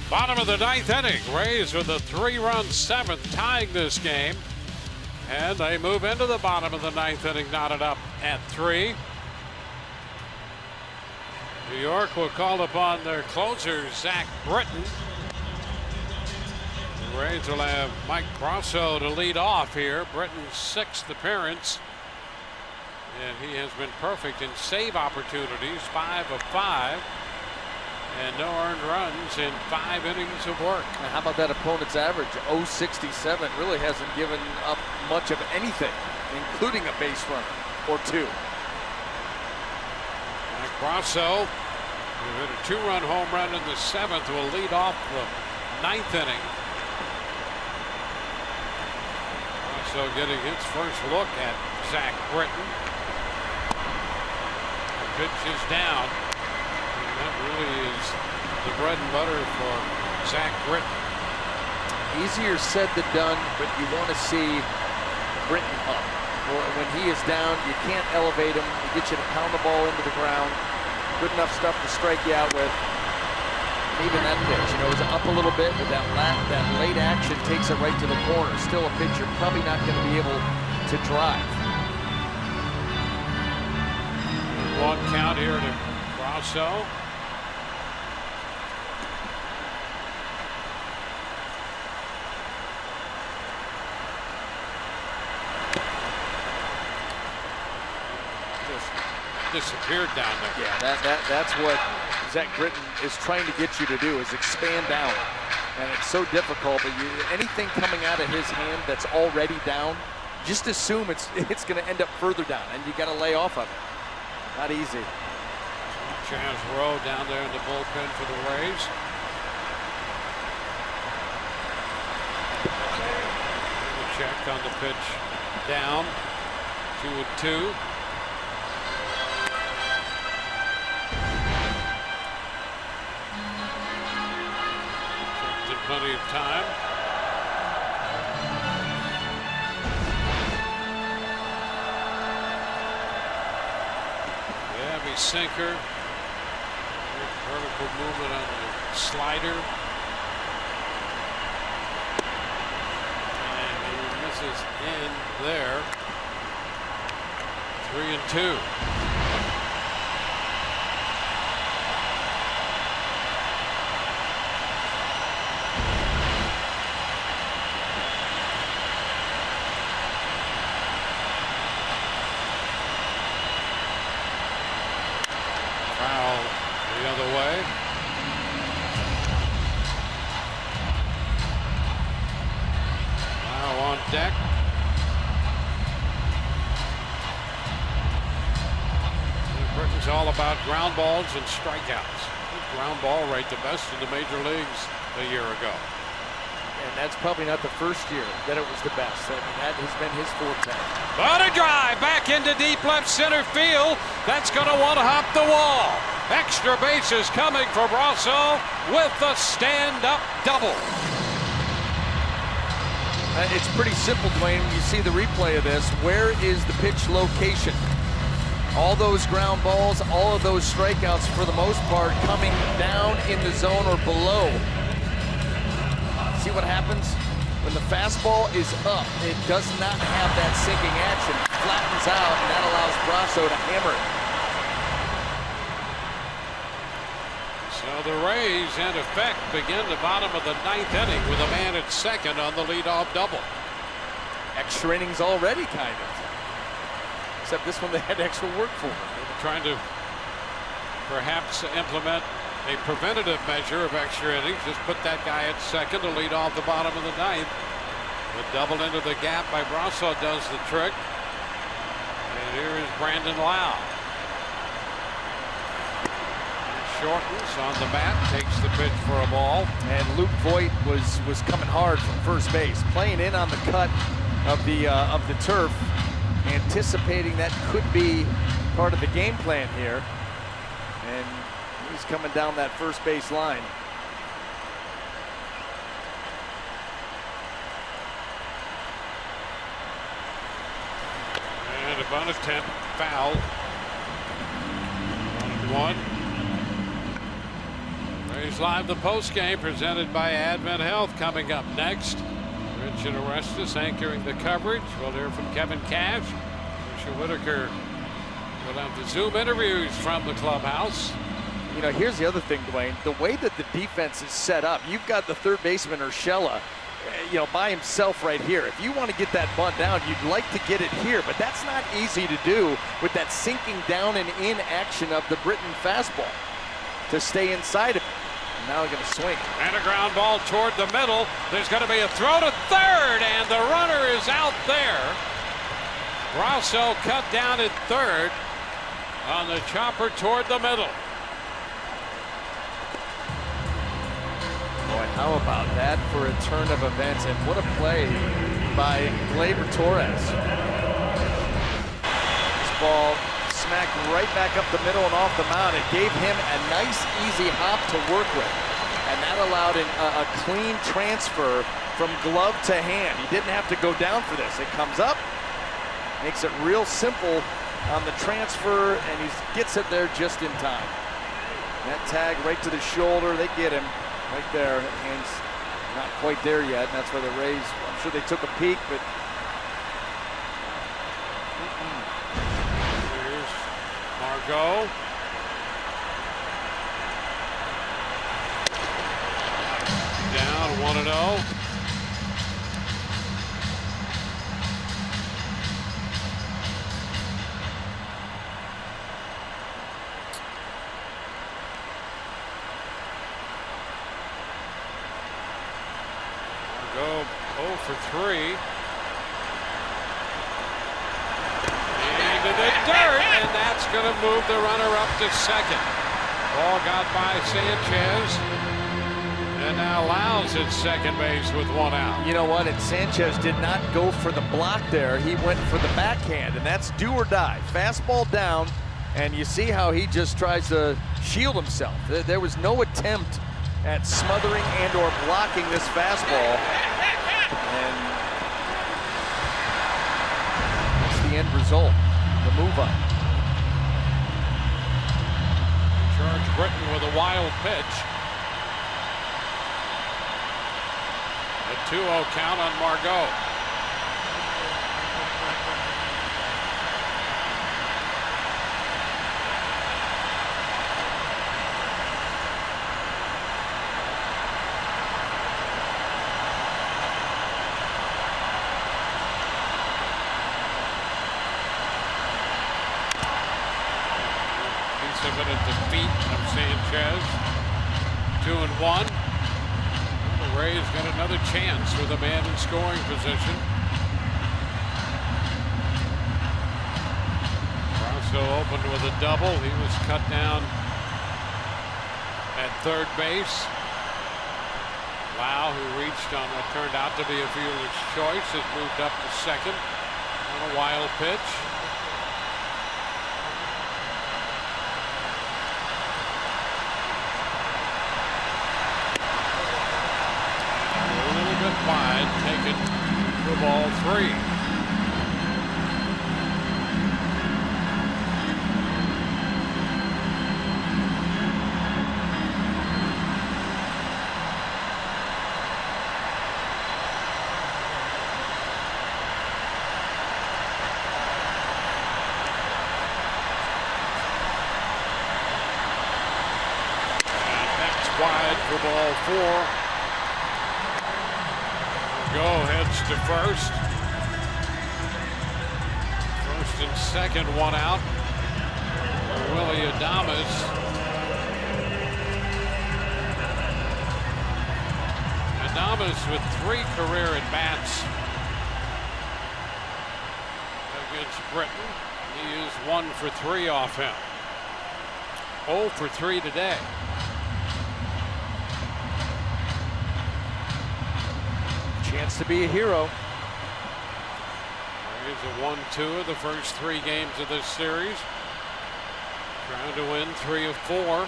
Bottom of the ninth inning. Rays with a 3-run seventh tying this game. And they move into the bottom of the ninth inning, knotted up at 3. New York will call upon their closer, Zach Britton. The Rays will have Mike Brosseau to lead off here. Britton's 6th appearance. And he has been perfect in save opportunities, 5 of 5. And no earned runs in 5 innings of work. And how about that opponent's average? 0.67. Really hasn't given up much of anything, including a base runner or 2. Mike Brosseau, who hit a 2-run home run in the 7th, will lead off the 9th inning. Brosseau getting his first look at Zach Britton. The pitch is down. That really is the bread and butter for Zach Britton. Easier said than done, but you want to see Britton up. When he is down, you can't elevate him. He gets you to pound the ball into the ground. Good enough stuff to strike you out with. And even that pitch, you know, is up a little bit, but that late action takes it right to the corner. Still a pitch you're probably not going to be able to drive. 1 count here to Brosseau. Disappeared down there. Yeah, that's what Zach Britton is trying to get you to do, is expand down. And it's so difficult, but anything coming out of his hand that's already down, just assume it's going to end up further down, and you got to lay off of it. Not easy. Chaz Rowe down there in the bullpen for the Rays. Check on the pitch down. 2-2. Plenty of time. Heavy sinker. Vertical movement on the slider. And he misses in there. 3-2. The other way. Now on deck. Britton's all about ground balls and strikeouts. Ground ball rate the best in the major leagues a year ago. And that's probably not the first year that it was the best. I mean, that has been his forte. But a drive back into deep left center field. That's going to one-hop the wall. Extra bases coming for Brosseau with the stand-up double. It's pretty simple, Dwayne, when you see the replay of this. Where is the pitch location? All those ground balls, all of those strikeouts for the most part coming down in the zone or below. See what happens? When the fastball is up, it does not have that sinking action. It flattens out, and that allows Brosseau to hammer it. So the Rays, in effect, begin the bottom of the ninth inning with a man at second on the leadoff double. Extra innings already, kind of. Except this one they had extra work for. They're trying to perhaps implement a preventative measure of extra innings. Just put that guy at second to lead off the bottom of the ninth. The double into the gap by Brosseau does the trick. And here is Brandon Lowe. Shortens on the bat, takes the pitch for a ball. And Luke Voigt was coming hard from first base, playing in on the cut of the turf, anticipating that could be part of the game plan here. And he's coming down that first base line. And a bunt attempt, foul. 1-1. Rays Live, the postgame presented by Advent Health. Coming up next, Rich and Orestes anchoring the coverage. We'll hear from Kevin Cash. Trisha Whitaker will have the Zoom interviews from the clubhouse. You know, here's the other thing, Dwayne. The way that the defense is set up, you've got the third baseman, Urshela, you know, by himself right here. If you want to get that bunt down, you'd like to get it here, but that's not easy to do with that sinking down and in action of the Britain fastball to stay inside of it. Now we're going to swing. And a ground ball toward the middle. There's going to be a throw to third, and the runner is out there. Brosseau cut down at third on the chopper toward the middle. Boy, how about that for a turn of events, and what a play by Gleyber Torres. This ball smacked right back up the middle and off the mound. It gave him a nice, easy hop to work with, and that allowed a clean transfer from glove to hand. He didn't have to go down for this. It comes up, makes it real simple on the transfer, and he gets it there just in time. That tag right to the shoulder, they get him. Right there, hands not quite there yet, and that's where the Rays, I'm sure they took a peek, but here's Margot. Down 1-0. Go 0 for 3. Into the dirt, and that's going to move the runner up to second. Ball got by Sanchez, and now Lowe's at second base with one out. you know what? And Sanchez did not go for the block there. He went for the backhand, and that's do or die. Fastball down, and you see how he just tries to shield himself. There was no attempt at smothering and or blocking this fastball. And that's the end result, the move up. George Britton with a wild pitch. A 2-0 count on Margot. Of it at the feet of Sanchez. 2-1. The Rays got another chance with a man in scoring position. Brosseau opened with a double. He was cut down at third base. Lowe, who reached on what turned out to be a fielder's choice, has moved up to second on a wild pitch. Wide, taken for ball 3. That's wide for ball 4. Go heads to first. First and second, one out. Willie Adames. Adames with 3 career at-bats against Britton. He is 1 for 3 off him. 0 for 3 today. Chance to be a hero. Here's a 1-2 of the first 3 games of this series. Trying to win 3 of 4.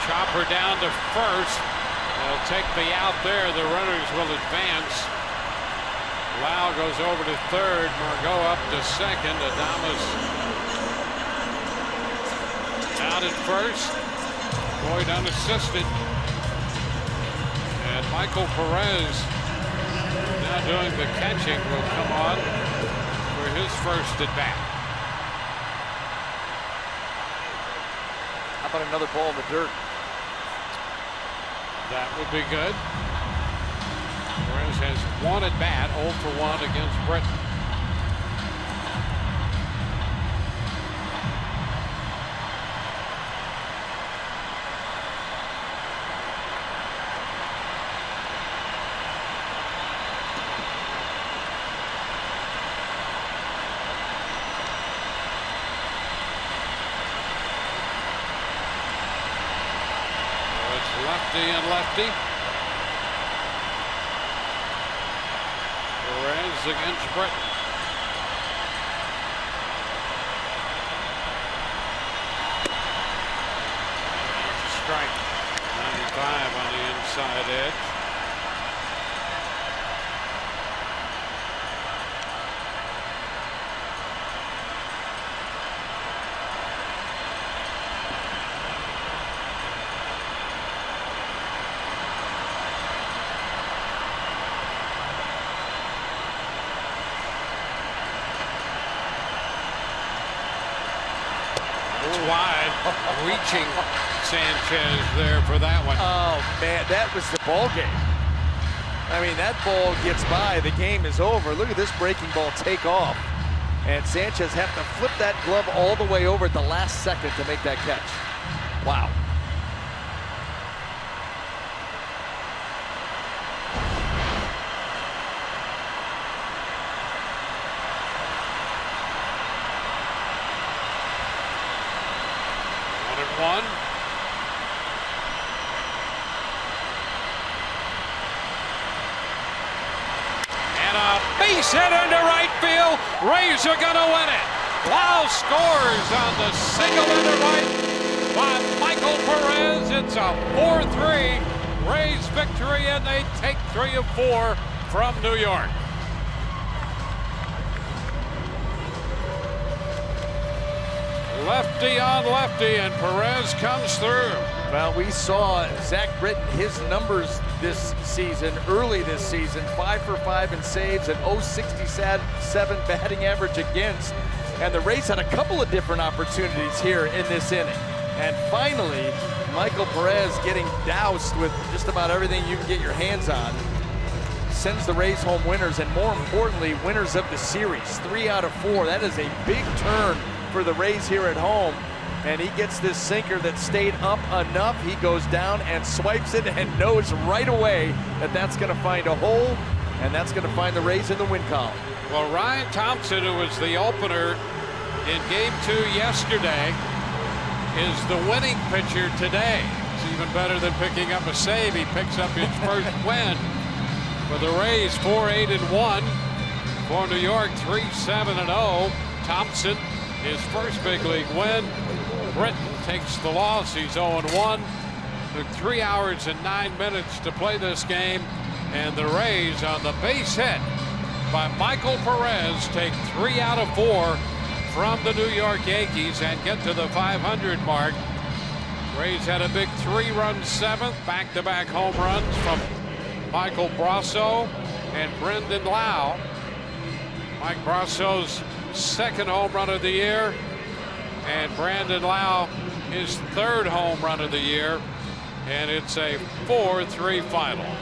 Chopper down to first. They'll take the out there. The runners will advance. Lowe goes over to third. Margot up to second. Adames out at first. Boyd unassisted. And Michael Pérez, now doing the catching, will come on for his first at bat. How about another ball in the dirt? That would be good. Perez has one at bat, 0 for 1 against Britain. Lefty and lefty. Perez against Britain. That's a strike. 95 on the inside edge. Wide, reaching Sanchez there for that one. Oh man, that was the ball game. I mean, that ball gets by, the game is over. Look at this breaking ball take off, and Sanchez have to flip that glove all the way over at the last second to make that catch. Wow. One. And a base hit into right field. Rays are going to win it. Lowe scores on the single into right by Michael Pérez. It's a 4-3 Rays victory, and they take 3 of 4 from New York. Lefty on lefty, and Perez comes through. Well, we saw Zach Britton, his numbers this season, early this season, 5 for 5 in saves and 0.67 batting average against. And the Rays had a couple of different opportunities here in this inning. And finally, Michael Pérez, getting doused with just about everything you can get your hands on, sends the Rays home winners, and more importantly, winners of the series. 3 out of 4. That is a big turn for the Rays here at home, and he gets this sinker that stayed up enough. He goes down and swipes it and knows right away that that's going to find a hole, and that's going to find the Rays in the win column. Well, Ryan Thompson, who was the opener in Game 2 yesterday, is the winning pitcher today. It's even better than picking up a save. He picks up his first win for the Rays. 4-8-1 for New York. 3-7-0. Thompson, his first big league win. Britton takes the loss. He's 0-1. Took 3 hours and 9 minutes to play this game, and the Rays, on the base hit by Michael Pérez, take 3 out of 4 from the New York Yankees and get to the 500 mark. Rays had a big 3-run 7th, back-to-back home runs from Michael Brosseau and Brendan Lowe. Mike Brosseau's second home run of the year, and Brandon Lowe his third home run of the year, and it's a 4-3 final.